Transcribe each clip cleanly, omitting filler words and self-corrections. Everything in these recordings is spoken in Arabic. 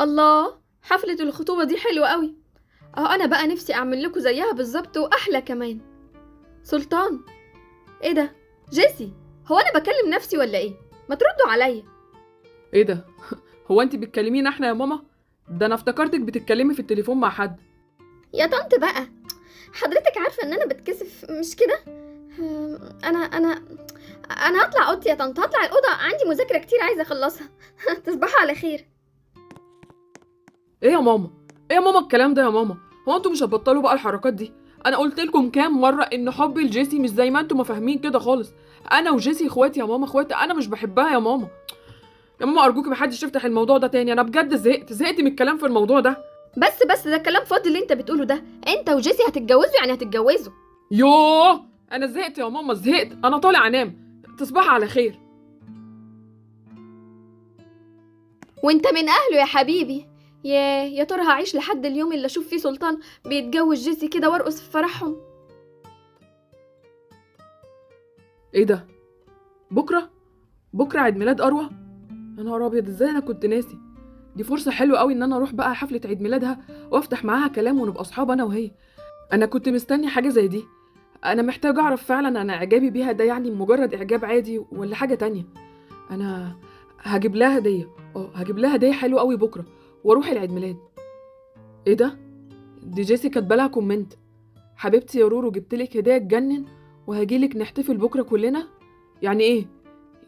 الله، حفلة الخطوبة دي حلوة قوي. انا بقى نفسي اعمل لكم زيها بالظبط واحلى كمان. سلطان، ايه ده؟ جيسي، هو انا بكلم نفسي ولا ايه؟ ما تردوا عليا. ايه ده؟ هو انت بتكلمينا احنا يا ماما؟ ده انا افتكرتك بتتكلمي في التليفون مع حد. يا طنط بقى، حضرتك عارفة ان انا بتكسف مش كده؟ انا انا هطلع اوضتي يا طنط، هطلع الاوضه، عندي مذاكره كتير عايزه اخلصها. تصبحوا على خير. ايه يا ماما؟ ايه يا ماما الكلام ده يا ماما؟ هو انتوا مش هتبطلوا بقى الحركات دي؟ انا قلت لكم كام مره ان حبي لجيسي مش زي ما انتوا ما فاهمين كده خالص. انا وجيسي اخواتي يا ماما، اخواتي، انا مش بحبها يا ماما. يا ماما ارجوكي محدش يفتح الموضوع ده تاني، انا بجد زهقت من الكلام في الموضوع ده. بس ده كلام فاضي اللي انت بتقوله ده. انت وجيسي هتتجوزوا، يعني هتتجوزوا. يوه، انا زهقت يا ماما، زهقت، انا طالع انام. تصبحي على خير. وانت من اهله يا حبيبي. يا ترى هعيش لحد اليوم اللي اشوف فيه سلطان بيتجوز جيسي كده وارقص في فرحهم. ايه ده؟ بكره عيد ميلاد اروى؟ يا نهار ابيض، ازاي انا كنت ناسي؟ دي فرصه حلوه قوي ان انا اروح بقى حفله عيد ميلادها وافتح معاها كلام ونبقى اصحاب انا وهي. انا كنت مستني حاجه زي دي. انا محتاجه اعرف فعلا انا اعجابي بيها ده يعني مجرد اعجاب عادي ولا حاجه تانية. انا هجيب لها هديه. هجيب لها هديه حلوه قوي بكره واروح العيد ميلاد. ايه ده؟ دي جيسي كاتبه لها كومنت: حبيبتي يا رورو، جبتلك هديه تجنن وهجيلك نحتفل بكره كلنا. يعني ايه؟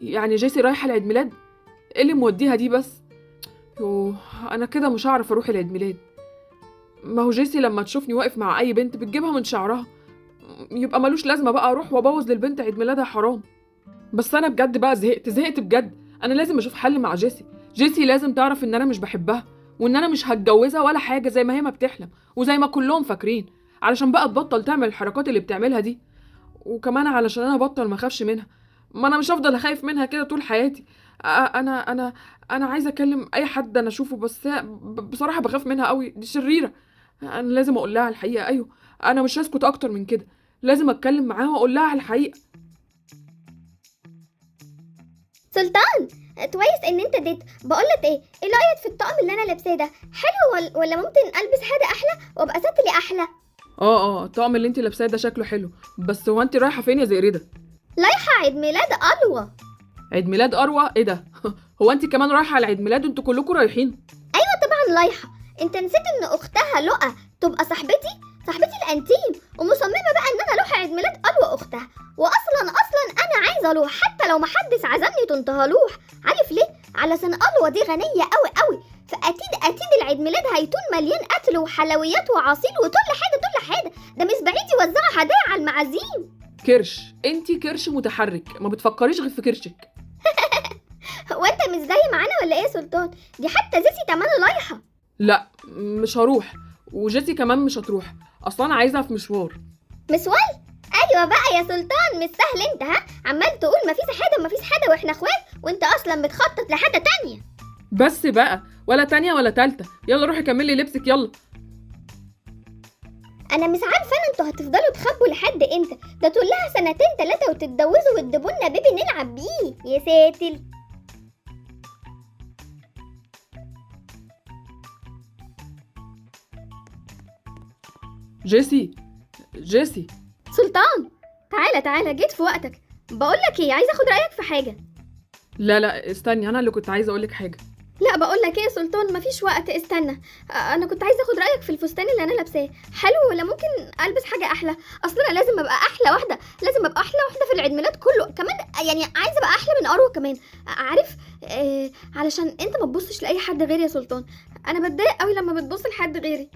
يعني جيسي رايحه العيد ميلاد؟ ايه اللي موديها دي بس؟ يوه، انا كده مش هعرف اروح العيد ميلاد. ما هو جيسي لما تشوفني واقف مع اي بنت بتجيبها من شعرها، يبقى ملوش لازمه بقى اروح وابوظ للبنت عيد ميلادها، حرام. بس انا بجد بقى زهقت بجد. انا لازم اشوف حل مع جيسي لازم تعرف ان انا مش بحبها، وان انا مش هتجوزها ولا حاجه زي ما هي ما بتحلم وزي ما كلهم فاكرين، علشان بقى تبطل تعمل الحركات اللي بتعملها دي. وكمان علشان انا بطل ما اخافش منها. ما انا مش هفضل اخايف منها كده طول حياتي. انا عايزه اكلم اي حد انا اشوفه، بس بصراحه بخاف منها قوي، دي شريره. انا لازم اقول لها الحقيقه، ايوه. انا مش هسكت اكتر من كده، لازم اتكلم معاها واقول لها الحقيقه. سلطان، كويس ان انت ديت. بقولك ايه رايك في الطقم اللي انا لابساه ده؟ حلو ولا ممكن البس حاجه احلى وابقى ست لي احلى؟ الطقم اللي انت لابساه ده شكله حلو، بس هو انت رايحه فين يا زئرده؟ رايحه عيد ميلاد اروى. عيد ميلاد اروى؟ ايه ده؟ هو انت كمان رايحه على عيد ميلاد؟ انتوا كلكم رايحين؟ ايوه طبعا رايحه. انت نسيت ان اختها لؤى تبقى صاحبتي الانتيم، ومصممه بقى ان انا اروح عيد ميلاد اروى اختها. واصلا انا عايزه اروح حتى لو محدش عزمني كنت هروح. عارف ليه؟ علشان اروى دي غنيه قوي، فاكيد العيد ميلاد هيكون مليان اكل وحلويات وعصير وكل حاجه. ده مش بعيد يوزعوا هدايا على المعازيم. كرش، انت كرش متحرك، ما بتفكريش غير في كرشك. هو انت مش زي معانا ولا ايه يا سلطان؟ دي حتى زيزي كمان رايحه. لا، مش هروح، وجيسي كمان مش هتروح، اصلا انا عايزها في مشوار. مسوال؟ ايوه بقى يا سلطان، مش سهل انت، عمال تقول مفيش حاجه واحنا اخوات، وانت اصلا بتخطط لحاجه تانية. بس بقى، ولا تانية ولا تالتة، يلا روحي كملي لبسك يلا. انا مش عارفه انتوا هتفضلوا تخبوا لحد امتى؟ ده تقول لها سنتين 3 وتتجوزوا وتجيبوا لنا بيبي نلعب بيه، يا ساتر. جيسي. سلطان، تعالى جيت في وقتك. بقولك ايه، عايزه اخد رايك في حاجه. لا استني، انا اللي كنت عايزه اقولك حاجه. لا بقولك ايه يا سلطان، مفيش وقت، استنى. انا كنت عايزه اخد رايك في الفستان اللي انا لابساه، حلو ولا ممكن البس حاجه احلى؟ اصل انا لازم ابقى احلى واحده، في العيد ميلاد كله كمان، يعني عايزه ابقى احلى من اروى كمان، عارف؟ علشان انت ما تبصش لاي حد غيري يا سلطان. انا بتضايق قوي لما بتبص لحد غيري.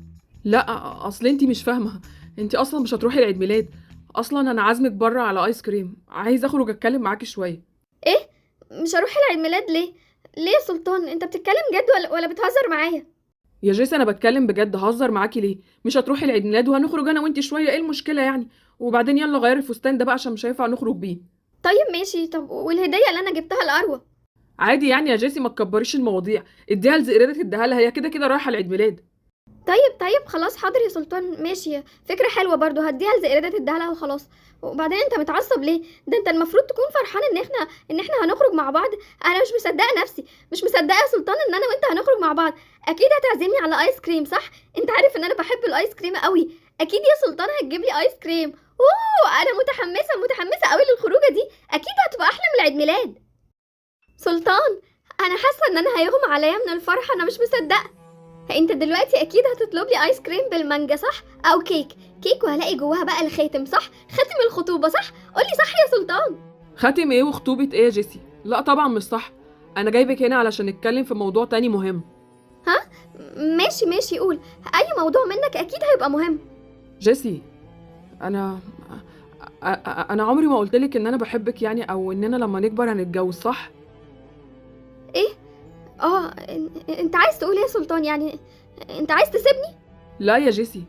لا، اصل انتي مش فاهمه، انتي اصلا مش هتروحي العيد ميلاد. اصلا انا عازمك بره على ايس كريم، عايزه اخرج اتكلم معاكي شويه. ايه؟ مش هروح العيد ميلاد ليه يا سلطان؟ انت بتتكلم جد ولا بتهزر معايا؟ يا جيسي انا بتكلم بجد، هزر معاكي ليه؟ مش هتروحي العيد ميلاد وهنخرج انا وانتي شويه، ايه المشكله يعني؟ وبعدين يلا غيري الفستان ده بقى عشان مش هينفع نخرج بيه. طيب ماشي، طب والهديه اللي انا جبتها لاروى؟ عادي يعني يا جيسي، ما تكبريش المواضيع، اديها لزئرده، اديها لها، هي كده كده رايحه العيد ميلاد. طيب خلاص حاضر يا سلطان، ماشي، فكرة حلوة برضو، هديها لزئردة تديها لها وخلاص. وبعدين انت متعصب ليه؟ ده انت المفروض تكون فرحان ان احنا هنخرج مع بعض. انا مش مصدقة نفسي، مش مصدقة يا سلطان ان انا وانت هنخرج مع بعض. اكيد هتعزمني على ايس كريم صح؟ انت عارف ان انا بحب الايس كريم قوي. اكيد يا سلطان هتجيب لي ايس كريم. اوه انا متحمسة قوي للخروجة دي، اكيد هتبقى احلى من العيد ميلاد. سلطان، انا حاسة ان انا هيغمى عليا من الفرحة، انا مش مصدقة. انت دلوقتي اكيد هتطلب لي ايس كريم بالمانجا صح؟ او كيك وهلاقي جواها بقى الخاتم صح؟ خاتم الخطوبة صح؟ قولي صح يا سلطان. خاتم ايه وخطوبة ايه يا جيسي؟ لا طبعا مش صح. انا جايبك هنا علشان نتكلم في موضوع تاني مهم. ماشي قول، اي موضوع منك اكيد هيبقى مهم. جيسي، انا انا عمري ما قلتلك ان انا بحبك يعني، او اننا لما نكبر هنتجوز صح؟ ايه؟ انت عايز تقول ايه يا سلطان؟ يعني انت عايز تسيبني؟ لا يا جيسي،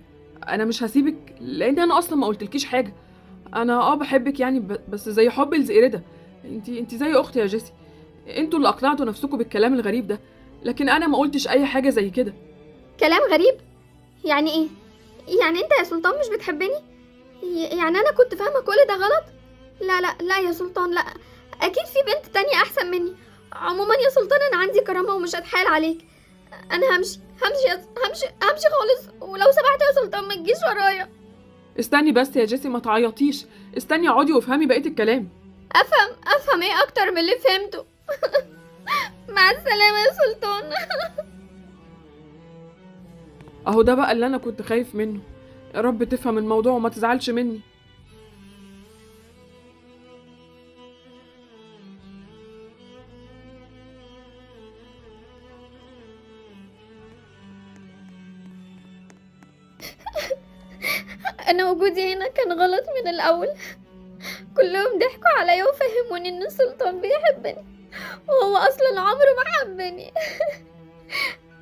انا مش هسيبك لان انا اصلا ما قلتلكيش حاجه. انا بحبك يعني، بس زي حب الزئردة. انت زي اختي يا جيسي. انتوا اللي اقنعتوا نفسكم بالكلام الغريب ده، لكن انا ما قلتش اي حاجه زي كده. كلام غريب؟ يعني ايه؟ يعني انت يا سلطان مش بتحبني؟ يعني انا كنت فاهمة كل ده غلط؟ لا يا سلطان، لا، اكيد في بنت تانية احسن مني. عموما يا سلطان انا عندي كرامة ومش هتحايل عليك. انا همشي خالص، ولو سمحت يا سلطان ما تجيش ورايا. استني بس يا جيسي، ما تعيطيش. استني اقعدي وافهمي بقيه الكلام. افهم ايه اكتر من اللي فهمته؟ مع السلامة يا سلطان. اهو ده بقى اللي انا كنت خايف منه. يا رب تفهم الموضوع وما تزعلش مني. انا وجودي هنا كان غلط من الاول. كلهم ضحكوا عليا وفهموني ان السلطان بيحبني، وهو اصلا عمره ما حبني.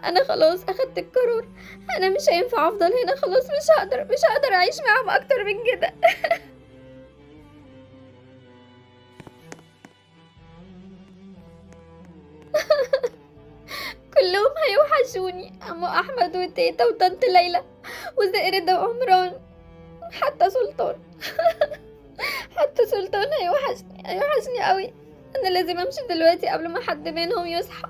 انا خلاص اخدت القرار، انا مش هينفع افضل هنا، خلاص مش هقدر اعيش معاهم اكتر من كده. كلهم هيوحشوني، عمو احمد وتيتا وطنط ليلى وزئردة وعمران، حتى سلطان. حتى سلطان هيوحشني قوي. انا لازم امشي دلوقتي قبل ما حد منهم يصحى.